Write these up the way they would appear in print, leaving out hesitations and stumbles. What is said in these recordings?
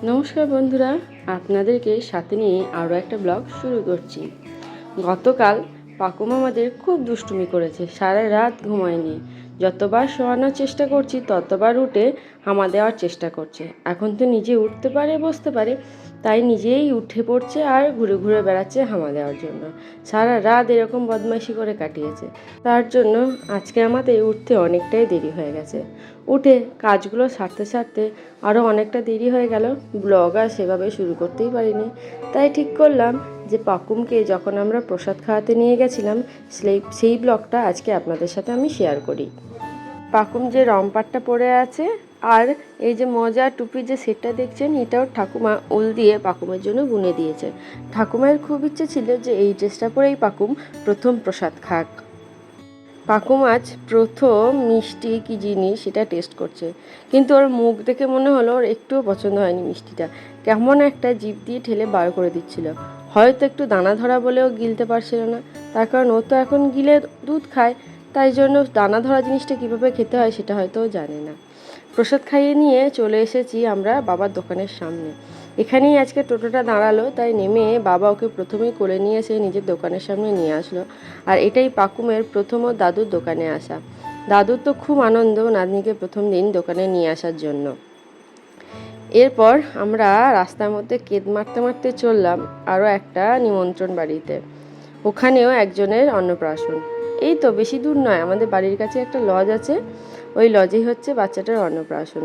নমস্কার বন্ধুরা, আপনাদেরকে সাথে নিয়ে আরও একটা ব্লগ শুরু করছি। গতকাল পাকুম আমাদের খুব দুষ্টুমি করেছে, সারা রাত ঘুমায়নি। যতবার শোয়ানোর চেষ্টা করছি ততবার উঠে হামা দেওয়ার চেষ্টা করছে। এখন তো নিজে উঠতে পারে, বসতে পারে, তাই নিজেই উঠে পড়ছে আর ঘুরে ঘুরে বেড়াচ্ছে হামা দেওয়ার জন্য। সারা রাত এরকম বদমাইশি করে কাটিয়েছে। তার জন্য আজকে আমাদের উঠতে অনেকটাই দেরি হয়ে গেছে। উঠে কাজগুলো সারতে সারতে আরও অনেকটা দেরি হয়ে গেল। ব্লগ আর সেভাবে শুরু করতেই পারিনি। তাই ঠিক করলাম যে পাকুমকে যখন আমরা প্রসাদ খাওয়াতে নিয়ে গেছিলাম সেই ব্লগটা আজকে আপনাদের সাথে আমি শেয়ার করি। পাকুম যে রমপাটটা পরে আছে আর এই যে মজা টুপি যে সেটটা দেখছেন, এটাও ঠাকুমা উল দিয়ে পাকুমের জন্য বুনে দিয়েছে। ঠাকুমার খুব ইচ্ছে ছিল যে এই ড্রেসটা পরেই পাকুম প্রথম প্রসাদ খাক। পাকুম আজ প্রথম মিষ্টি কি জিনিস সেটা টেস্ট করছে, কিন্তু ওর মুখ দেখে মনে হলো ওর একটুও পছন্দ হয়নি মিষ্টিটা। কেমন একটা জিভ দিয়ে ঠেলে বার করে দিচ্ছিল। হয়তো একটু দানা ধরা বলেও গিলতে পারছিল না, তার কারণ ও তো এখন গিলে দুধ খায়, তাই জন্য দানা ধরা জিনিসটা কীভাবে খেতে হয় সেটা হয়তো ও জানে না। প্রসাদ খাইয়ে নিয়ে চলে এসেছি আমরা বাবার দোকানের সামনে। এখানেই আজকে টোটোটা দাঁড়ালো, তাই নেমে বাবা ওকে প্রথমেই কোলে নিয়ে এসে নিজের দোকানের সামনে নিয়ে আসলো। আর এটাই পাকুমের প্রথম ও দাদুর দোকানে আসা। দাদুর তো খুব আনন্দ নাতনিকে প্রথম দিন দোকানে নিয়ে আসার জন্য। এরপর আমরা রাস্তার মধ্যে কেদ মারতে মারতে চললাম আরও একটা নিমন্ত্রণ বাড়িতে। ওখানেও একজনের অন্নপ্রাশন। এই তো বেশি দূর নয়, আমাদের বাড়ির কাছে একটা লজ আছে, ওই লজেই হচ্ছে বাচ্চাটার অন্নপ্রাশন।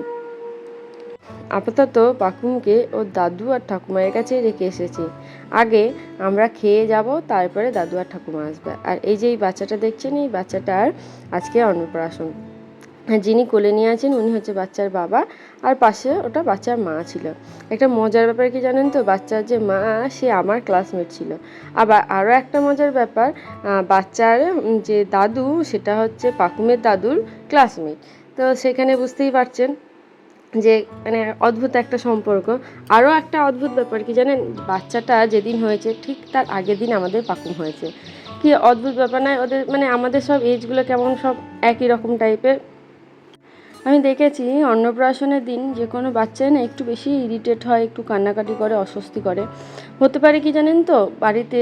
আপাতত পাকুমকে ওর দাদু আর ঠাকুমায়ের কাছেই রেখে এসেছি। আগে আমরা খেয়ে যাব, তারপরে দাদু আর ঠাকুমা আসবে। আর এই যে এই বাচ্চাটা দেখছেন, এই বাচ্চাটার আজকে অন্নপ্রাশন। যিনি কোলে নিয়ে আছেন উনি হচ্ছে বাচ্চার বাবা, আর পাশে ওটা বাচ্চার মা ছিল। একটা মজার ব্যাপার কি জানেন তো, বাচ্চার যে মা সে আমার ক্লাসমেট ছিল। আবার আরও একটা মজার ব্যাপার, বাচ্চার যে দাদু সেটা হচ্ছে পাকুমের দাদুর ক্লাসমেট। তো সেখানে বুঝতেই পারছেন যে মানে অদ্ভুত একটা সম্পর্ক। আরও একটা অদ্ভুত ব্যাপার কি জানেন, বাচ্চাটা যেদিন হয়েছে ঠিক তার আগের দিন আমাদের পাকুম হয়েছে। কি অদ্ভুত ব্যাপার নয়? ওদের মানে আমাদের সব এজগুলো কেমন সব একই রকম টাইপের। আমি দেখেছি অন্নপ্রাশনের দিন যে কোনো বাচ্চাই না একটু বেশি ইরিটেট হয়, একটু কান্নাকাটি করে, অস্বস্তি করে। হতে পারে কি জানেন তো, বাড়িতে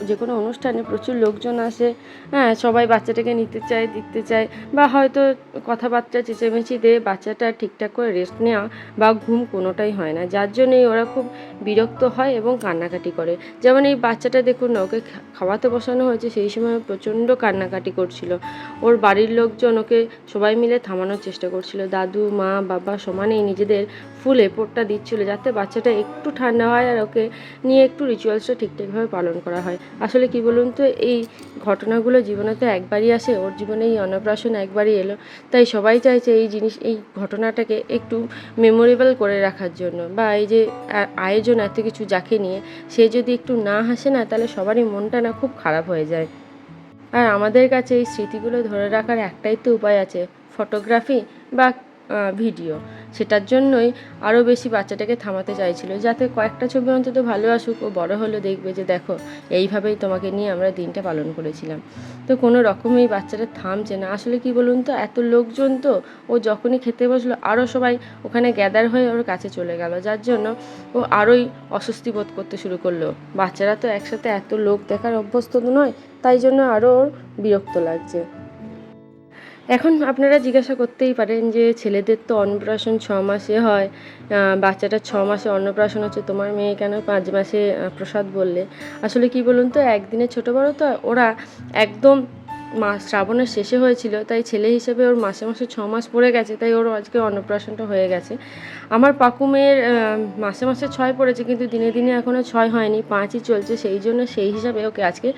যে কোনো অনুষ্ঠানে প্রচুর লোকজন আসে, হ্যাঁ, সবাই বাচ্চাটাকে নিতে চায়, দেখতে চায়, বা হয়তো কথাবার্তা চেঁচামেচিতে বাচ্চাটা ঠিকঠাক করে রেস্ট নেওয়া বা ঘুম কোনোটাই হয় না, যার জন্যই ওরা খুব বিরক্ত হয় এবং কান্নাকাটি করে। যেমন এই বাচ্চাটা দেখুন না, ওকে খাওয়াতে বসানো হয়েছে, সেই সময় প্রচণ্ড কান্নাকাটি করছিল। ওর বাড়ির লোকজন ওকে সবাই মিলে থামানোর চেষ্টা করছিল। দাদু মা বাবা সমানেই নিজেদের ফুল এফোর্টটা দিচ্ছিল যাতে বাচ্চাটা একটু ঠান্ডা হয় আর ওকে নিয়ে একটু রিচুয়ালসটা ঠিকঠাকভাবে পালন করা হয়। আসলে কি বলুন তো, এই ঘটনাগুলো জীবনে তো একবারই আসে, ওর জীবনে এই অন্নপ্রাশন একবারই এলো, তাই সবাই চাইছে এই ঘটনাটাকে একটু মেমোরেবল করে রাখার জন্য। বা এই যে আয়োজন এত কিছু যাকে নিয়ে, সে যদি একটু না হাসে না, তাহলে সবারই মনটা না খুব খারাপ হয়ে যায়। আর আমাদের কাছে এই স্মৃতিগুলো ধরে রাখার একটাই তো উপায় আছে, ফটোগ্রাফি বা ভিডিও। সেটার জন্যই আরও বেশি বাচ্চাটাকে থামাতে চাইছিল, যাতে কয়েকটা ছবি অন্তত ভালো আসুক, ও বড় হলো দেখবে যে দেখো এইভাবেই তোমাকে নিয়ে আমরা দিনটা পালন করেছিলাম। তো কোনো রকমেই বাচ্চাটা থামছে না। আসলে কি বলুন তো, এত লোকজন তো, ও যখনই খেতে বসলো আরও সবাই ওখানে গ্যাদার হয়ে ওর কাছে চলে গেল, যার জন্য ও আরোই অস্বস্তি বোধ করতে শুরু করলো। বাচ্চারা তো একসাথে এত লোক দেখার অভ্যস্ত নয়, তাই জন্য আরও ওর বিরক্ত লাগছে। এখন আপনারা জিজ্ঞাসা করতেই পারেন যে ছেলেদের তো অন্নপ্রাশন 6 মাসে হয়, বাচ্চাটা 6 মাসে অন্নপ্রাশন হচ্ছে, তোমার মেয়ে কেন 5 মাসে প্রসাদ বললে? আসলে কি বলুন তো, একদিনে ছোটো বড়ো তো ওরা একদম শ্রাবণের শেষে হয়েছিল, তাই ছেলে হিসেবে ওর মাসে মাসে 6 মাস পড়ে গেছে, তাই ওর আজকে অন্নপ্রাশনটা হয়ে গেছে। আমার পাকুমের মাসে মাসে 6 পড়েছে, কিন্তু দিনে দিনে এখনও 6 হয়নি, 5ই চলছে, সেই জন্য সেই হিসাবে ওকে আজকে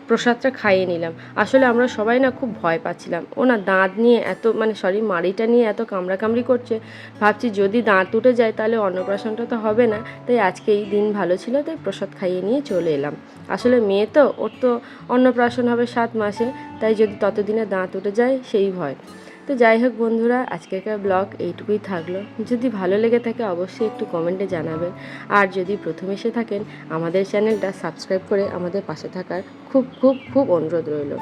প্রসাদটা খাইয়ে নিলাম। আসলে আমরা সবাই না খুব ভয় পাচ্ছিলাম, ও না দাঁত নিয়ে এত মাড়িটা নিয়ে এত কামড়াকামড়ি করছে, ভাবছি যদি দাঁত উঠে যায় তাহলে অন্নপ্রাশনটা তো হবে না। তাই আজকে এই দিন ভালো ছিল, তাই প্রসাদ খাইয়ে নিয়ে চলে এলাম। আসলে মেয়ে তো, ওর তো অন্নপ্রাশন হবে 7 মাসে, তাই যদি ততদিনে দাঁত উঠে যায় সেই ভয়। তো যাই হোক বন্ধুরা, আজকেরকার ব্লগ এইটুকুই থাকলো। যদি ভালো লেগে থাকে অবশ্যই একটু কমেন্টে জানাবেন। আর যদি প্রথম এসে থাকেন, আমাদের চ্যানেলটা সাবস্ক্রাইব করে আমাদের পাশে থাকার খুব খুব খুব অনুরোধ রইল।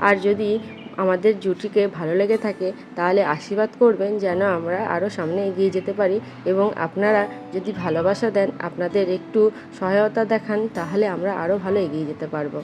আর যদি আমাদের জুটিকে ভালো লেগে থাকে তাহলে আশীর্বাদ করবেন যেন আমরা আরও সামনে এগিয়ে যেতে পারি, এবং আপনারা যদি ভালোবাসা দেন, আপনাদের একটু সহায়তা দেখান, তাহলে আমরা আরও ভালো এগিয়ে যেতে পারবো।